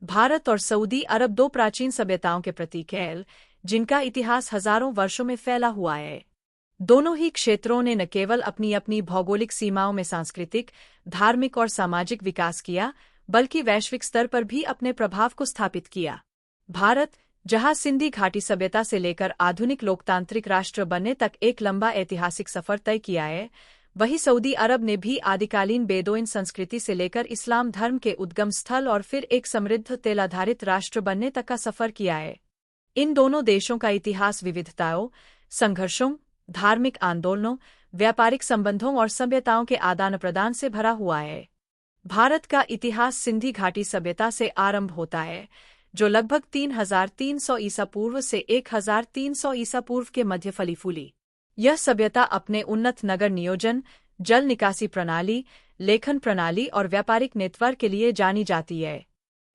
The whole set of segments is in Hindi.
भारत और सऊदी अरब दो प्राचीन सभ्यताओं के प्रतीक हैं, जिनका इतिहास हजारों वर्षों में फैला हुआ है। दोनों ही क्षेत्रों ने न केवल अपनी अपनी भौगोलिक सीमाओं में सांस्कृतिक, धार्मिक और सामाजिक विकास किया, बल्कि वैश्विक स्तर पर भी अपने प्रभाव को स्थापित किया। भारत, जहां सिंधी घाटी सभ्यता से लेकर आधुनिक लोकतांत्रिक राष्ट्र बनने तक एक लंबा ऐतिहासिक सफर तय किया है, वहीं सऊदी अरब ने भी आदिकालीन बेदोइन संस्कृति से लेकर इस्लाम धर्म के उद्गम स्थल और फिर एक समृद्ध तेल आधारित राष्ट्र बनने तक का सफर किया है। इन दोनों देशों का इतिहास विविधताओं, संघर्षों, धार्मिक आंदोलनों, व्यापारिक संबंधों और सभ्यताओं के आदान प्रदान से भरा हुआ है। भारत का इतिहास सिंधी घाटी सभ्यता से आरंभ होता है, जो लगभग 3300 ईसा पूर्व से 1300 ईसा पूर्व के मध्य फली फूली। यह सभ्यता अपने उन्नत नगर नियोजन, जल निकासी प्रणाली, लेखन प्रणाली और व्यापारिक नेटवर्क के लिए जानी जाती है।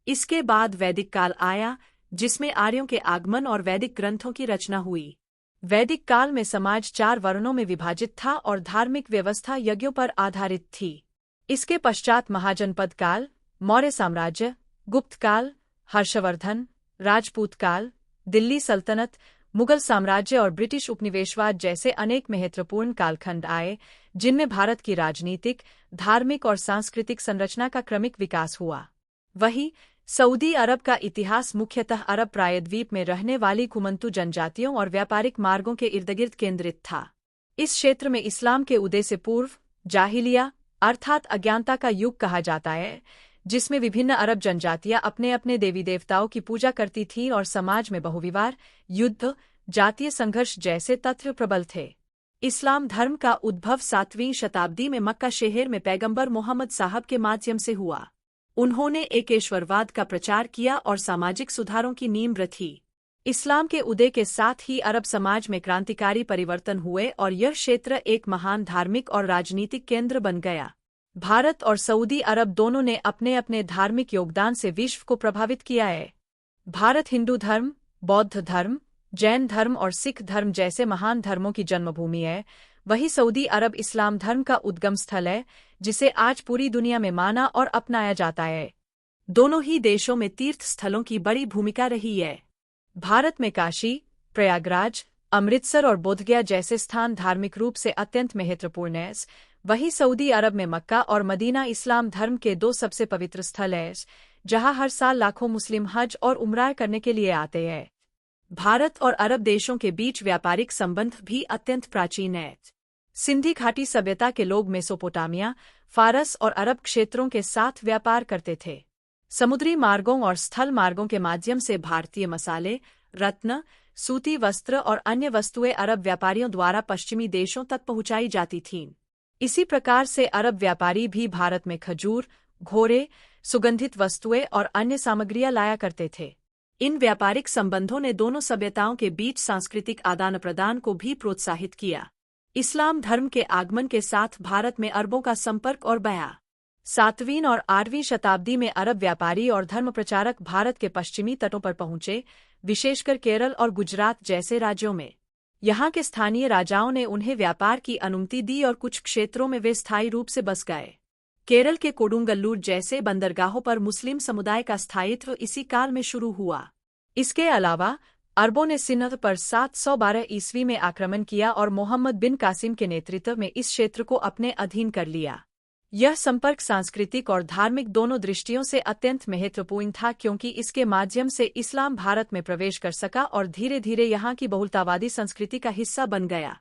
इसके बाद वैदिक काल आया, जिसमें आर्यों के आगमन और वैदिक ग्रंथों की रचना हुई। वैदिक काल में समाज 4 वर्णों में विभाजित था और धार्मिक व्यवस्था यज्ञों पर आधारित थी। इसके पश्चात महाजनपद काल, मौर्य साम्राज्य, गुप्त काल, हर्षवर्धन, राजपूत काल, दिल्ली सल्तनत, मुगल साम्राज्य और ब्रिटिश उपनिवेशवाद जैसे अनेक महत्वपूर्ण कालखंड आए, जिनमें भारत की राजनीतिक, धार्मिक और सांस्कृतिक संरचना का क्रमिक विकास हुआ। वहीं सऊदी अरब का इतिहास मुख्यतः अरब प्रायद्वीप में रहने वाली घुमंतू जनजातियों और व्यापारिक मार्गों के इर्दगिर्द केंद्रित था। इस क्षेत्र में इस्लाम के उदय से पूर्व जाहिलिया अर्थात अज्ञानता का युग कहा जाता है, जिसमें विभिन्न अरब जनजातियां अपने अपने देवी देवताओं की पूजा करती थीं और समाज में बहुविवाह, युद्ध, जातीय संघर्ष जैसे तत्व प्रबल थे। इस्लाम धर्म का उद्भव 7वीं शताब्दी में मक्का शहर में पैगंबर मोहम्मद साहब के माध्यम से हुआ। उन्होंने एकेश्वरवाद का प्रचार किया और सामाजिक सुधारों की नींव रखी। इस्लाम के उदय के साथ ही अरब समाज में क्रांतिकारी परिवर्तन हुए और यह क्षेत्र एक महान धार्मिक और राजनीतिक केंद्र बन गया। भारत और सऊदी अरब दोनों ने अपने अपने धार्मिक योगदान से विश्व को प्रभावित किया है। भारत हिंदू धर्म, बौद्ध धर्म, जैन धर्म और सिख धर्म जैसे महान धर्मों की जन्मभूमि है। वहीं सऊदी अरब इस्लाम धर्म का उद्गम स्थल है, जिसे आज पूरी दुनिया में माना और अपनाया जाता है। दोनों ही देशों में तीर्थ स्थलों की बड़ी भूमिका रही है। भारत में काशी, प्रयागराज, अमृतसर और बोधगया जैसे स्थान धार्मिक रूप से अत्यंत महत्वपूर्ण हैं। वहीं सऊदी अरब में मक्का और मदीना इस्लाम धर्म के 2 सबसे पवित्र स्थल हैं, जहां हर साल लाखों मुस्लिम हज और उम्रा करने के लिए आते हैं। भारत और अरब देशों के बीच व्यापारिक संबंध भी अत्यंत प्राचीन हैं। सिंधी घाटी सभ्यता के लोग मेसोपोटामिया, फारस और अरब क्षेत्रों के साथ व्यापार करते थे। समुद्री मार्गों और स्थल मार्गों के माध्यम से भारतीय मसाले, रत्न, सूती वस्त्र और अन्य वस्तुएं अरब व्यापारियों द्वारा पश्चिमी देशों तक पहुंचाई जाती थीं। इसी प्रकार से अरब व्यापारी भी भारत में खजूर, घोड़े, सुगंधित वस्तुएं और अन्य सामग्रियां लाया करते थे। इन व्यापारिक संबंधों ने दोनों सभ्यताओं के बीच सांस्कृतिक आदान प्रदान को भी प्रोत्साहित किया। इस्लाम धर्म के आगमन के साथ भारत में अरबों का संपर्क और बढ़ा। 7वीं और 8वीं शताब्दी में अरब व्यापारी और धर्म प्रचारक भारत के पश्चिमी तटों पर पहुंचे, विशेषकर केरल और गुजरात जैसे राज्यों में। यहाँ के स्थानीय राजाओं ने उन्हें व्यापार की अनुमति दी और कुछ क्षेत्रों में वे स्थायी रूप से बस गए। केरल के कोडुंगल्लूर जैसे बंदरगाहों पर मुस्लिम समुदाय का स्थायित्व इसी काल में शुरू हुआ। इसके अलावा अरबों ने सिंध पर 712 ईस्वी में आक्रमण किया और मोहम्मद बिन कासिम के नेतृत्व में इस क्षेत्र को अपने अधीन कर लिया। यह संपर्क सांस्कृतिक और धार्मिक दोनों दृष्टियों से अत्यंत महत्वपूर्ण था, क्योंकि इसके माध्यम से इस्लाम भारत में प्रवेश कर सका और धीरे धीरे यहाँ की बहुलतावादी संस्कृति का हिस्सा बन गया।